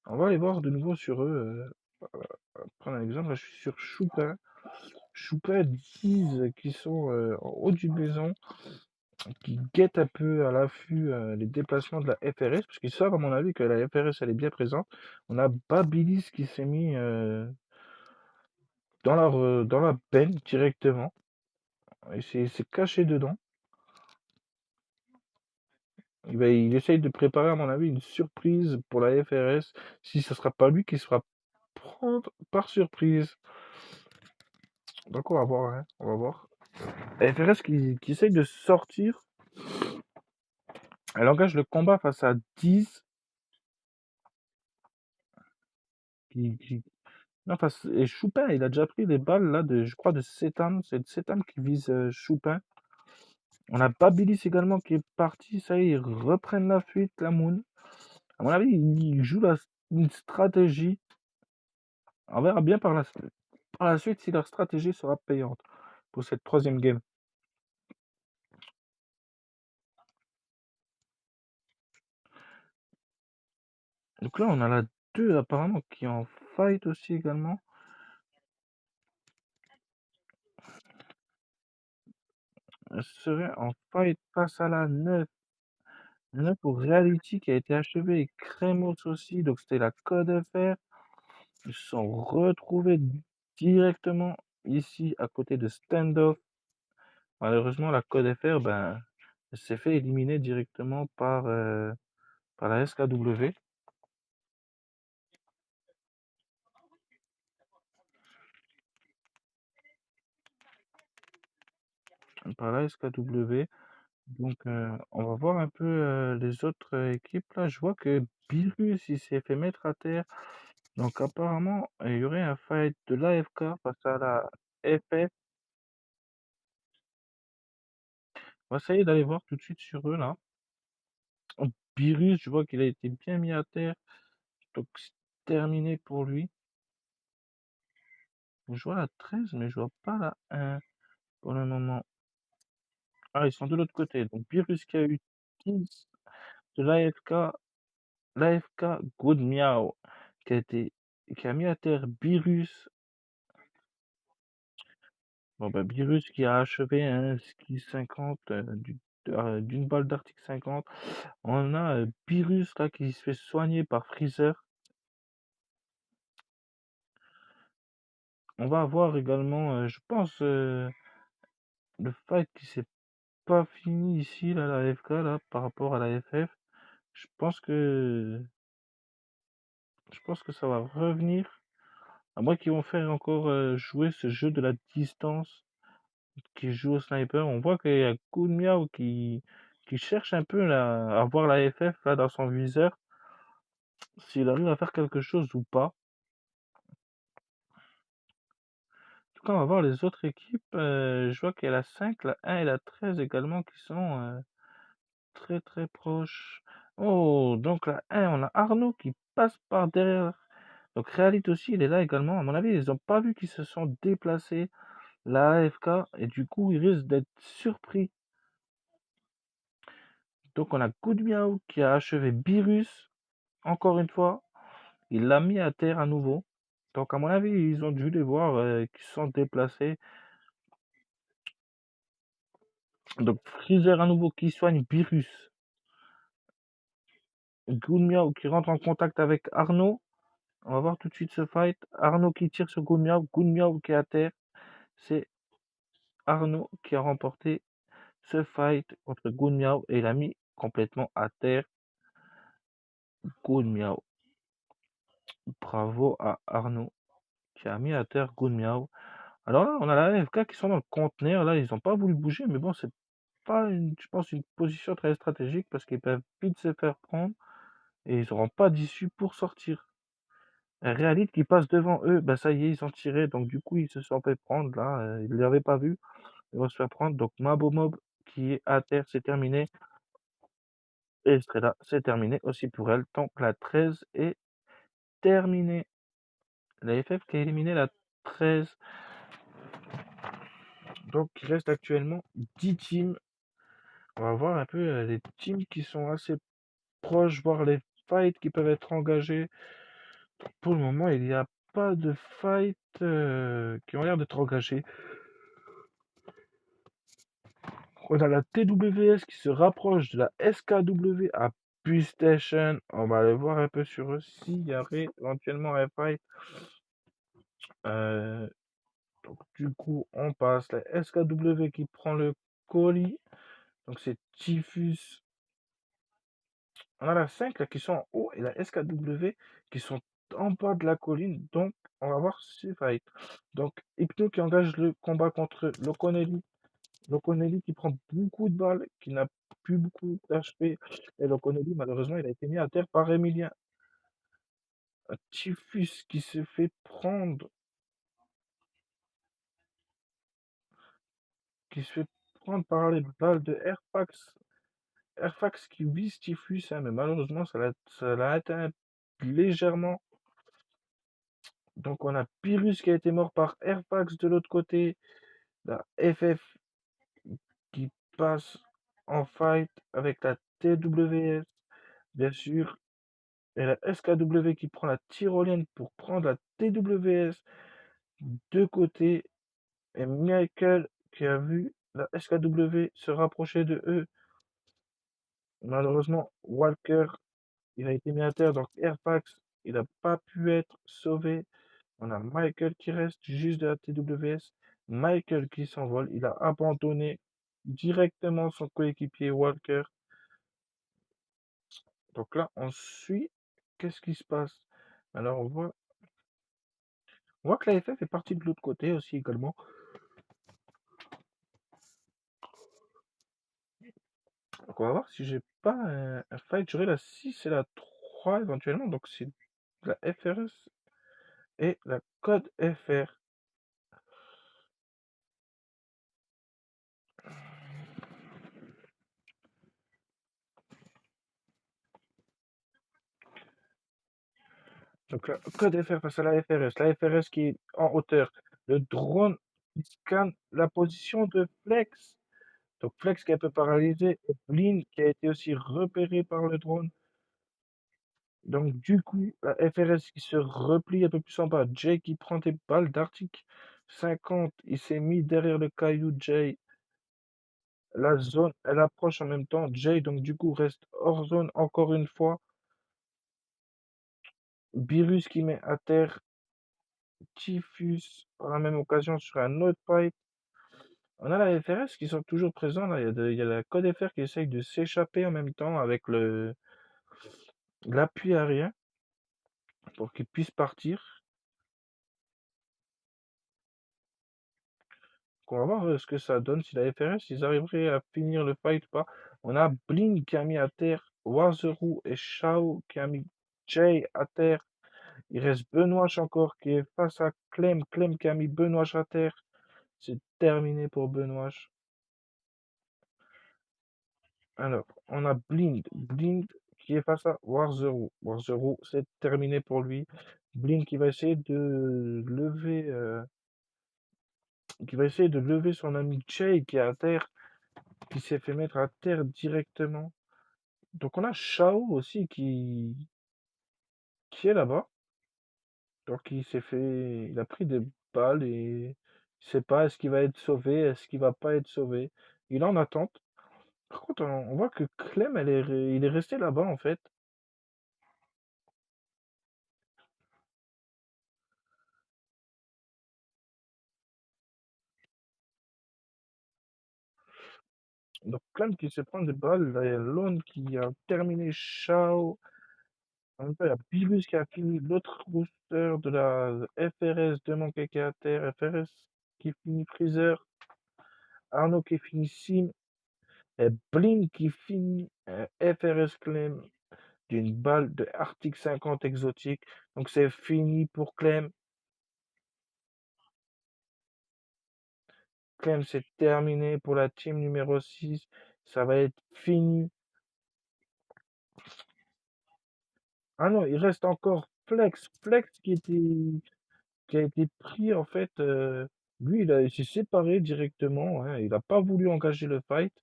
On va aller voir de nouveau sur eux. Prendre un exemple, là je suis sur Choupin. Choupin 10 qui sont en haut du maison, qui guettent un peu à l'affût les déplacements de la FRS, parce qu'ils savent à mon avis que la FRS elle est bien présente. On a Babilis qui s'est mis dans la benne directement, et c'est caché dedans. Il essaye de préparer, à mon avis, une surprise pour la FRS, si ce sera pas lui qui se fera prendre par surprise. Donc on va voir, hein, on va voir. La FRS qui essaye de sortir, elle engage le combat face à 10, qui... Non, et Choupin, il a déjà pris des balles, là, je crois, de Setam. C'est Setam qui vise Choupin. On a Babilis également qui est parti, ça y est, ils reprennent la fuite, la Moon. À mon avis, ils jouent une stratégie. On verra bien par la suite si leur stratégie sera payante pour cette troisième game. Donc là, on a la 2 apparemment qui est en fight aussi également. Elle serait en fight face à la 9. La 9 pour Reality qui a été achevé et Kremos aussi. Donc c'était la Code FR. Ils se sont retrouvés directement ici à côté de Standoff. Malheureusement, la Code FR, ben, s'est fait éliminer directement par la SKW. Par la SKW. Donc, on va voir un peu les autres équipes. Là, je vois que Birus, il s'est fait mettre à terre. Donc, apparemment, il y aurait un fight de l'AFK face à la FF. On va essayer d'aller voir tout de suite sur eux, là. Birus, je vois qu'il a été bien mis à terre. Donc, c'est terminé pour lui. Je vois la 13, mais je vois pas la 1 pour le moment. Ah, ils sont de l'autre côté. Donc, Birus qui a eu 10 de l'AFK Good Miao qui a mis à terre Birus. Bon, bah, Birus qui a achevé un ski 50 d'une balle d'Arctique 50. On a Birus là qui se fait soigner par Freezer. On va avoir également, je pense, le fight qui s'est pas fini ici, là, la FK, là, par rapport à la FF. Je pense que, je pense que ça va revenir. À moins qu'ils vont faire encore jouer ce jeu de la distance qui joue au sniper. On voit qu'il y a Good Miao qui cherche un peu là, à voir la FF là dans son viseur, s'il arrive à faire quelque chose ou pas. En tout cas, on va voir les autres équipes. Je vois qu'il y a la 5, la 1 et la 13 également qui sont très très proches. Oh, donc la 1, on a Arnaud qui passe par derrière. Donc Realit aussi, il est là également. À mon avis, ils n'ont pas vu qu'ils se sont déplacés, la AFK, et du coup, ils risquent d'être surpris. Donc on a Good Miao qui a achevé Birus, encore une fois. Il l'a mis à terre à nouveau. Donc à mon avis, ils ont dû les voir qui se sont déplacés. Donc Freezer à nouveau qui soigne Birus. Gounmiao qui rentre en contact avec Arnaud. On va voir tout de suite ce fight. Arnaud qui tire sur Gounmiao. Gounmiao qui est à terre. C'est Arnaud qui a remporté ce fight contre Gounmiao et l'a mis complètement à terre. Gounmiao. Bravo à Arnaud qui a mis à terre Gounmiao. Alors là, on a la AFK qui sont dans le conteneur. Là, ils n'ont pas voulu bouger, mais bon, c'est pas, je pense, une position très stratégique parce qu'ils peuvent vite se faire prendre et ils n'auront pas d'issue pour sortir. Realit qui passe devant eux, bah ça y est, ils ont tiré, donc du coup, ils se sont fait prendre là. Ils ne l'avaient pas vu, ils vont se faire prendre. Donc Mabomob qui est à terre, c'est terminé. Et Estrella, c'est terminé aussi pour elle. Donc la 13 est terminée. La FF qui a éliminé la 13. Donc il reste actuellement 10 teams. On va voir un peu les teams qui sont assez proches, voir les fights qui peuvent être engagés. Pour le moment, il n'y a pas de fights qui ont l'air d'être engagés. On a la TWS qui se rapproche de la SKW à Bus Station. On va aller voir un peu sur eux s'il y aurait éventuellement un fight. Donc du coup, on passe la SKW qui prend le colis. Donc c'est Typhus. On a la 5 là, qui sont en haut et la SKW qui sont en bas de la colline. Donc on va voir ce fight. Donc Hypno qui engage le combat contre Loconelli. Loconelli qui prend beaucoup de balles, qui n'a plus beaucoup d'HP. Et Loconelli, malheureusement, il a été mis à terre par Emilien. Un Typhus qui se fait prendre. Qui se fait prendre par les balles de Airfax. Airfax qui vise Typhus, hein, mais malheureusement, ça l'a atteint légèrement. Donc on a Pyrrhus qui a été mort par Airfax de l'autre côté. La FF qui passe en fight avec la TWS, bien sûr. Et la SKW qui prend la tyrolienne pour prendre la TWS de côté. Et Michael qui a vu la SKW se rapprocher de eux. Malheureusement, Walker, il a été mis à terre, donc Airfax, il n'a pas pu être sauvé. On a Michael qui reste juste de la TWS. Michael qui s'envole, il a abandonné directement son coéquipier Walker. Donc là, on suit. Qu'est-ce qui se passe? Alors on voit que la FF est partie de l'autre côté aussi également. Donc on va voir si j'ai pas un fight. J'aurai la 6 et la 3 éventuellement. Donc c'est la FRS et la code FR. Donc la code FR face à la FRS. La FRS qui est en hauteur. Le drone qui scanne la position de Flex. Donc Flex qui est un peu paralysé. Et Blin qui a été aussi repéré par le drone. Donc du coup, la FRS qui se replie un peu plus en bas. Jay qui prend des balles d'Arctique 50. Il s'est mis derrière le caillou Jay. La zone, elle approche en même temps. Jay, donc du coup, reste hors zone encore une fois. Virus qui met à terre Typhus par la même occasion sur un autre fight. On a la FRS qui sont toujours présents. Là. Il y a la Code FR qui essaye de s'échapper en même temps avec l'appui aérien pour qu'il puisse partir. On va voir ce que ça donne si la FRS ils arriveraient à finir le fight ou pas. On a Bling qui a mis à terre Wazeru et Shao qui a mis Jay à terre. Il reste Benoît encore qui est face à Clem. Clem qui a mis Benoît à terre. C'est terminé pour Benoît. Alors, on a Blind. Blind qui est face à Warzero. Warzero, c'est terminé pour lui. Blind qui va essayer de lever, son ami Jay qui est à terre, qui s'est fait mettre à terre directement. Donc on a Shao aussi qui est là-bas. Donc il a pris des balles et il sait pas est-ce qu'il va être sauvé, est-ce qu'il va pas être sauvé. Il est en attente. Par contre, on voit que Clem, il est resté là-bas en fait. Donc, Clem qui se prend des balles. Là, il y a Lone qui a terminé Shao. En même temps, il y a Bibus qui a fini l'autre booster de la FRS de mon qui est à terre. FRS qui finit Freezer. Arnaud qui finit Sim. Et Blink qui finit FRS Clem d'une balle de Arctic 50 exotique. Donc, c'est fini pour Clem. Clem, c'est terminé pour la team numéro 6. Ça va être fini. Ah non, il reste encore Flex. Flex qui a été pris, en fait. Lui, il s'est séparé directement, hein. Il n'a pas voulu engager le fight.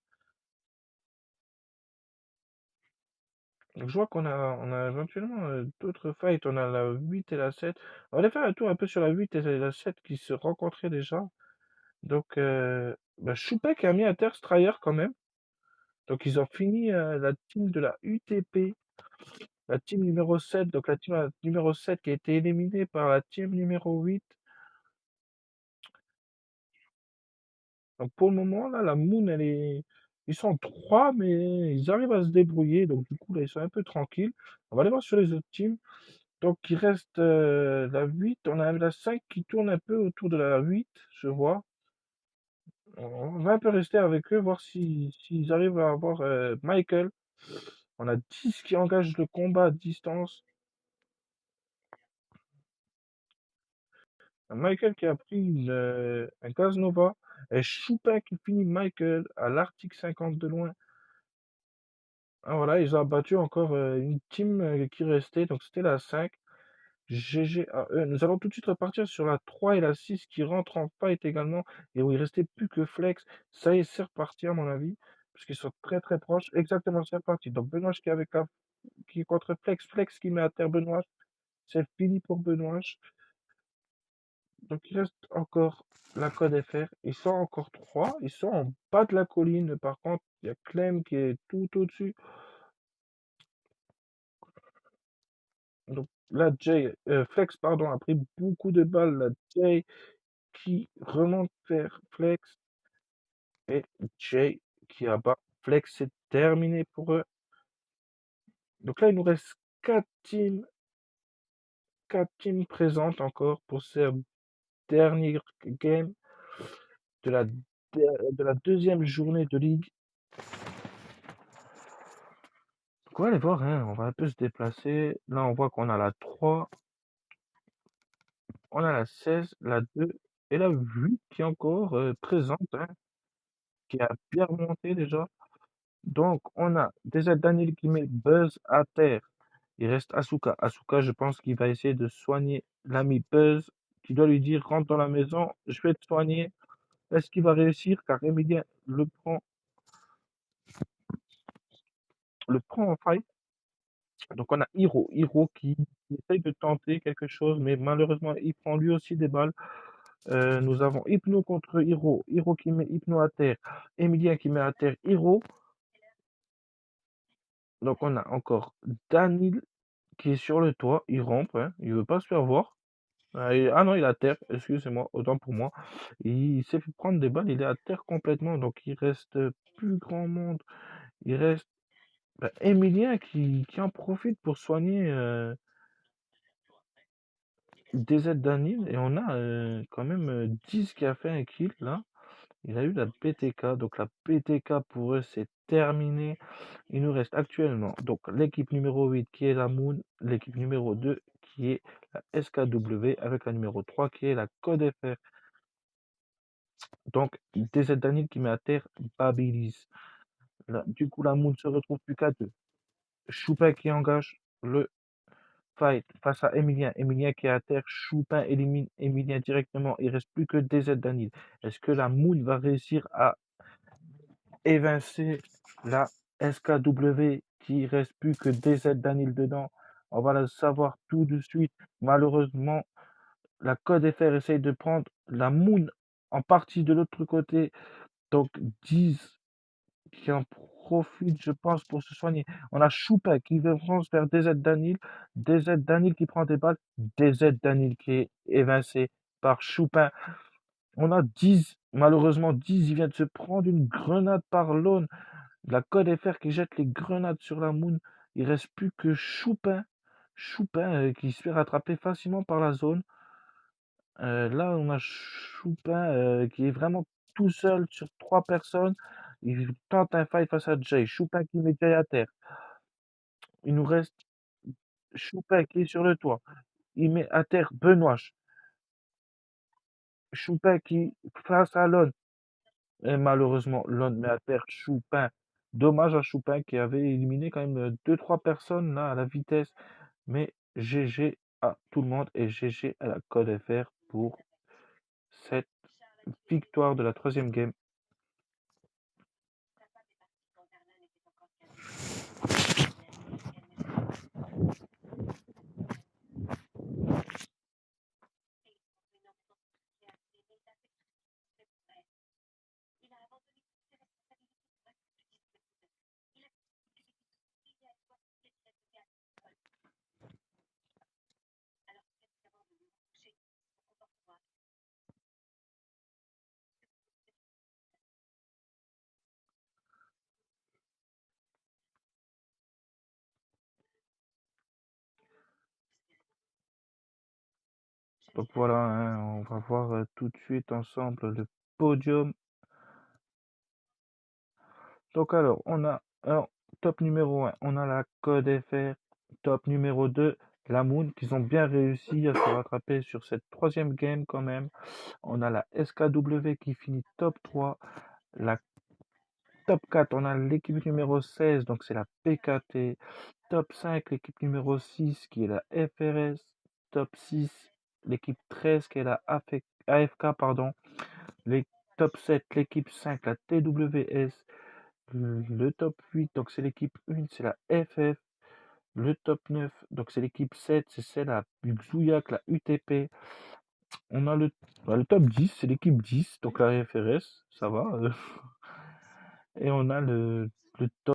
Donc, je vois qu'on a éventuellement d'autres fights. On a la 8 et la 7. On va aller faire un tour un peu sur la 8 et la 7 qui se rencontraient déjà. Donc, bah, Choupek a mis à terre Strider quand même. Donc, ils ont fini la team de la UTP. La team numéro 7, donc la team numéro 7 qui a été éliminée par la team numéro 8. Donc pour le moment, là, la Moon, ils sont trois, mais ils arrivent à se débrouiller. Donc du coup, là, ils sont un peu tranquilles. On va aller voir sur les autres teams. Donc il reste la 8. On a la 5 qui tourne un peu autour de la 8, je vois. On va un peu rester avec eux, voir s'ils arrivent à avoir Michael. On a 10 qui engagent le combat à distance. Michael qui a pris un Gaz Nova. Et Choupin qui finit Michael à l'Arctique 50 de loin. Ah, voilà, ils ont abattu encore une team qui restait, donc c'était la 5. GG à eux. Nous allons tout de suite repartir sur la 3 et la 6 qui rentrent en fight également et où il restait plus que Flex. Ça y est, c'est reparti à mon avis, parce qu'ils sont très très proches. Exactement, c'est reparti. Donc Benoît qui est qui est contre Flex. Flex qui met à terre Benoît. C'est fini pour Benoît. Donc il reste encore la code FR. Ils sont encore 3. Ils sont en bas de la colline. Par contre, il y a Clem qui est tout au-dessus. Donc là, Flex, pardon, a pris beaucoup de balles. Là, Jay qui remonte vers Flex et Jay qui abat Flex. C'est terminé pour eux. Donc là, il nous reste 4 teams présentes encore pour ce dernier game de la deuxième journée de ligue. Donc on va aller voir, hein, on va un peu se déplacer. Là, on voit qu'on a la 3, on a la 16, la 2 et la 8 qui est encore présente, hein, qui a bien remonté déjà. Donc, on a déjà Daniel qui met Buzz à terre. Il reste Asuka. Asuka, je pense qu'il va essayer de soigner l'ami Buzz, qui doit lui dire rentre dans la maison, je vais te soigner. Est-ce qu'il va réussir? Car Emilien le prend en fight. Donc, on a Hiro. Hiro qui essaye de tenter quelque chose, mais malheureusement, il prend lui aussi des balles. Nous avons Hypno contre Hiro. Hiro qui met Hypno à terre. Emilien qui met à terre Hiro. Donc, on a encore Daniel qui est sur le toit, il rampe, hein, il veut pas se faire voir. Ah non, il est à terre, excusez-moi, autant pour moi. Il s'est fait prendre des balles, il est à terre complètement, donc il reste plus grand monde. Il reste Emilien qui en profite pour soigner DZ Danil, et on a quand même 10 qui a fait un kill là. Il a eu la PTK, donc la PTK pour eux c'est terminé. Il nous reste actuellement donc l'équipe numéro 8 qui est la Moon, l'équipe numéro 2 qui est la SKW avec la numéro 3 qui est la Code FR. Donc DZ Daniel qui met à terre Babilis. Là, du coup la Moon se retrouve plus qu'à deux. Choupin qui engage le fight face à Emilien. Emilien qui est à terre, Choupin élimine Emilien directement. Il reste plus que DZ Daniel. Est-ce que la Moon va réussir à évincer la SKW qui reste plus que DZ Daniel dedans? On va le savoir tout de suite. Malheureusement, la Code FR essaye de prendre la Moon en partie de l'autre côté. Donc 10 qui en profite, je pense, pour se soigner. On a Choupa qui veut France vers DZ Daniel. DZ Daniel qui prend des balles. DZ Daniel qui est évincé par Choupin. On a 10, malheureusement 10, il vient de se prendre une grenade par l'aune. La Code FR qui jette les grenades sur la Moon. Il reste plus que Choupin. Choupin qui se fait rattraper facilement par la zone. Là, on a Choupin qui est vraiment tout seul sur 3 personnes. Il tente un fight face à Jay. Choupin qui met Jay à terre. Il nous reste Choupin qui est sur le toit. Il met à terre Benoît. Choupin qui face à Lon. Et malheureusement, Lon met à terre Choupin. Dommage à Choupin qui avait éliminé quand même 2-3 personnes là à la vitesse. Mais GG à tout le monde et GG à la Code FR pour cette victoire de la troisième game. Donc voilà, hein, on va voir tout de suite ensemble le podium. Donc alors, on a top numéro 1, on a la Code FR. Top numéro 2, la Moon, qui ont bien réussi à se rattraper sur cette troisième game quand même. On a la SKW qui finit top 3. La top 4, on a l'équipe numéro 16, donc c'est la PKT. Top 5, l'équipe numéro 6 qui est la FRS. Top 6, l'équipe 13 qui est la AFK, pardon. Les top 7, l'équipe 5, la TWS. Le top 8, donc c'est l'équipe 1, c'est la FF. Le top 9, donc c'est l'équipe 7, c'est celle la Xouyak, la UTP. On a le top 10, c'est l'équipe 10, donc la FRS, ça va. Et on a le top